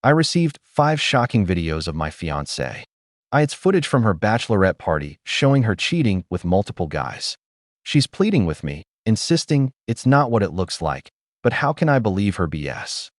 I received 5 shocking videos of my fiancée. It's footage from her bachelorette party showing her cheating with multiple guys. She's pleading with me, insisting it's not what it looks like, but how can I believe her BS?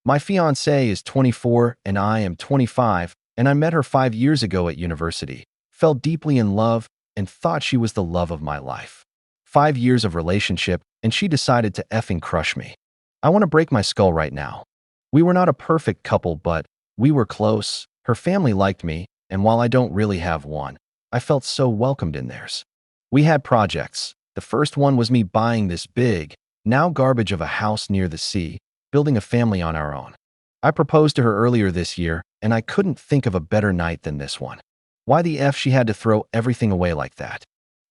My fiancée is 24 and I am 25, and I met her 5 years ago at university, fell deeply in love, and thought she was the love of my life. 5 years of relationship, and she decided to effing crush me. I want to break my skull right now. We were not a perfect couple, but we were close. Her family liked me, and while I don't really have one, I felt so welcomed in theirs. We had projects. The first one was me buying this big, now garbage of a house near the sea, building a family on our own. I proposed to her earlier this year, and I couldn't think of a better night than this one. Why the F she had to throw everything away like that?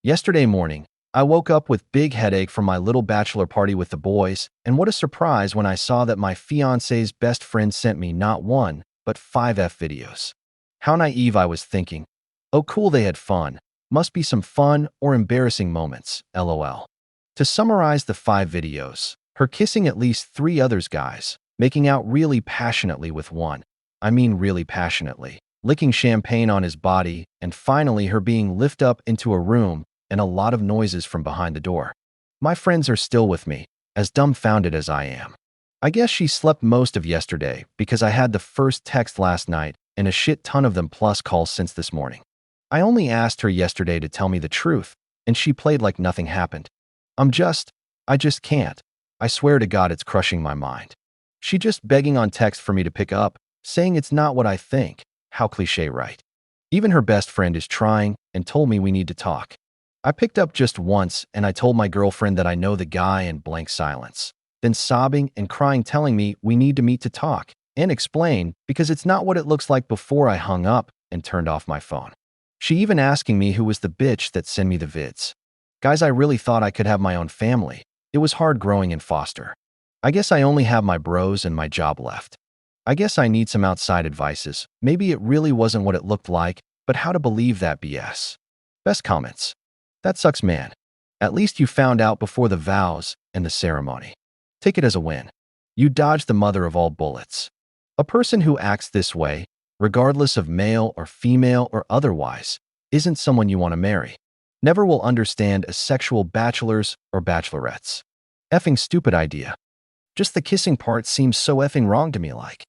Yesterday morning, I woke up with big headache from my little bachelor party with the boys, and what a surprise when I saw that my fiancé's best friend sent me not 1, but 5 videos. How naive I was thinking. Oh cool, they had fun. Must be some fun or embarrassing moments, lol. To summarize the 5 videos, her kissing at least 3 others guys, making out really passionately with one. I mean really passionately. Licking champagne on his body, and finally her being lifted up into a room and a lot of noises from behind the door. My friends are still with me, as dumbfounded as I am. I guess she slept most of yesterday because I had the first text last night and a shit ton of them plus calls since this morning. I only asked her yesterday to tell me the truth, and she played like nothing happened. I just can't. I swear to God it's crushing my mind. She just begging on text for me to pick up, saying it's not what I think. How cliche, right? Even her best friend is trying and told me we need to talk. I picked up just once and I told my girlfriend that I know the guy and blank silence. Then sobbing and crying telling me we need to meet to talk and explain because it's not what it looks like before I hung up and turned off my phone. She even asking me who was the bitch that sent me the vids. Guys, I really thought I could have my own family. It was hard growing in foster. I guess I only have my bros and my job left. I guess I need some outside advices. Maybe it really wasn't what it looked like, but how to believe that BS? Best comments. That sucks, man. At least you found out before the vows and the ceremony. Take it as a win. You dodged the mother of all bullets. A person who acts this way, regardless of male or female or otherwise, isn't someone you want to marry. Never will understand as sexual bachelors or bachelorettes. Effing stupid idea. Just the kissing part seems so effing wrong to me like.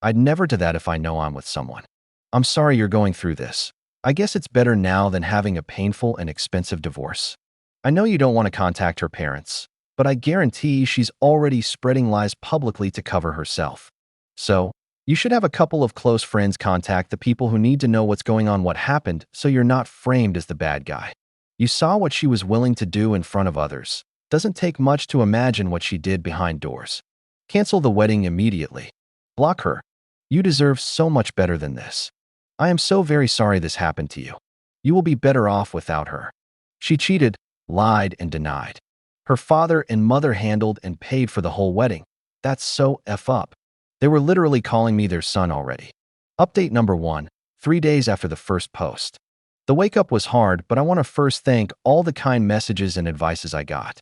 I'd never do that if I know I'm with someone. I'm sorry you're going through this. I guess it's better now than having a painful and expensive divorce. I know you don't want to contact her parents, but I guarantee she's already spreading lies publicly to cover herself. So, you should have a couple of close friends contact the people who need to know what's going on, what happened, so you're not framed as the bad guy. You saw what she was willing to do in front of others. Doesn't take much to imagine what she did behind doors. Cancel the wedding immediately. Block her. You deserve so much better than this. I am so very sorry this happened to you. You will be better off without her. She cheated, lied, and denied. Her father and mother handled and paid for the whole wedding. That's so F up. They were literally calling me their son already. Update number 1, 3 days after the first post. The wake up was hard, but I want to first thank all the kind messages and advices I got.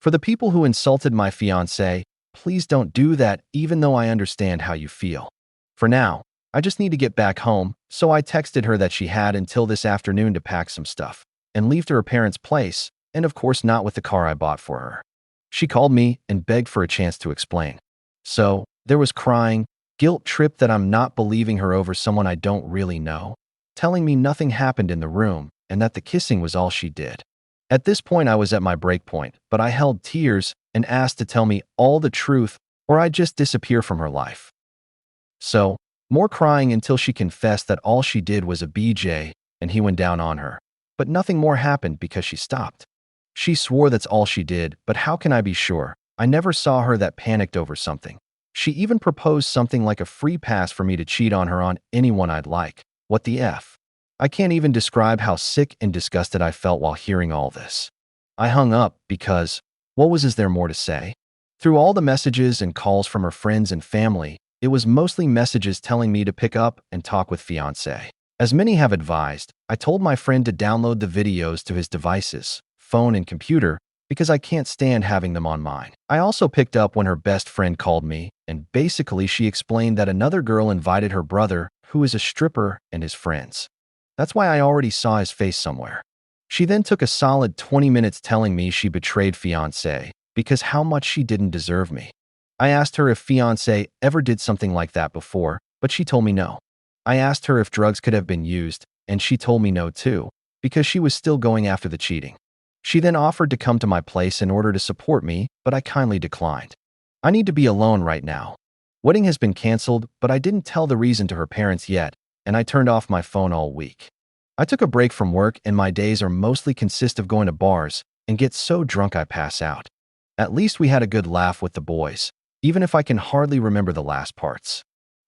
For the people who insulted my fiancé, please don't do that even though I understand how you feel. For now, I just need to get back home, so I texted her that she had until this afternoon to pack some stuff and leave to her parents' place, and of course not with the car I bought for her. She called me and begged for a chance to explain. So, there was crying, guilt trip that I'm not believing her over someone I don't really know, telling me nothing happened in the room and that the kissing was all she did. At this point I was at my break point, but I held tears and asked to tell me all the truth or I'd just disappear from her life. So, more crying until she confessed that all she did was a BJ and he went down on her. But nothing more happened because she stopped. She swore that's all she did, but how can I be sure? I never saw her that panicked over something. She even proposed something like a free pass for me to cheat on her on anyone I'd like. What the F? I can't even describe how sick and disgusted I felt while hearing all this. I hung up because, is there more to say? Through all the messages and calls from her friends and family, it was mostly messages telling me to pick up and talk with fiancé. As many have advised, I told my friend to download the videos to his devices, phone and computer, because I can't stand having them on mine. I also picked up when her best friend called me, and basically she explained that another girl invited her brother, who is a stripper, and his friends. That's why I already saw his face somewhere. She then took a solid 20 minutes telling me she betrayed Fiancée because how much she didn't deserve me. I asked her if Fiancée ever did something like that before, but she told me no. I asked her if drugs could have been used, and she told me no too, because she was still going after the cheating. She then offered to come to my place in order to support me, but I kindly declined. I need to be alone right now. Wedding has been canceled, but I didn't tell the reason to her parents yet, and I turned off my phone all week. I took a break from work, and my days are mostly consist of going to bars and get so drunk I pass out. At least we had a good laugh with the boys, even if I can hardly remember the last parts.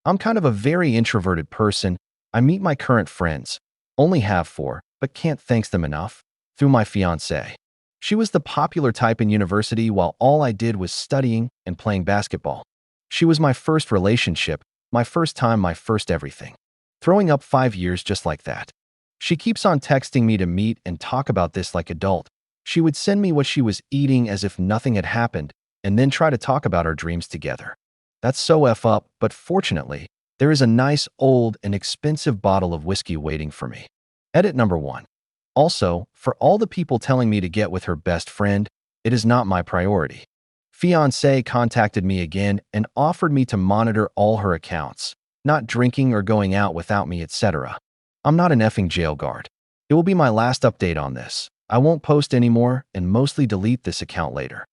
I'm kind of a very introverted person. I meet my current friends, only have 4, but can't thank them enough, through my fiancée. She was the popular type in university while all I did was studying and playing basketball. She was my first relationship, my first time, my first everything. Throwing up 5 years just like that. She keeps on texting me to meet and talk about this like adult. She would send me what she was eating as if nothing had happened, and then try to talk about our dreams together. That's so F up, but fortunately, there is a nice, old, and expensive bottle of whiskey waiting for me. Edit number 1. Also, for all the people telling me to get with her best friend, it is not my priority. Fiancée contacted me again and offered me to monitor all her accounts, not drinking or going out without me, etc. I'm not an effing jail guard. It will be my last update on this. I won't post anymore and mostly delete this account later.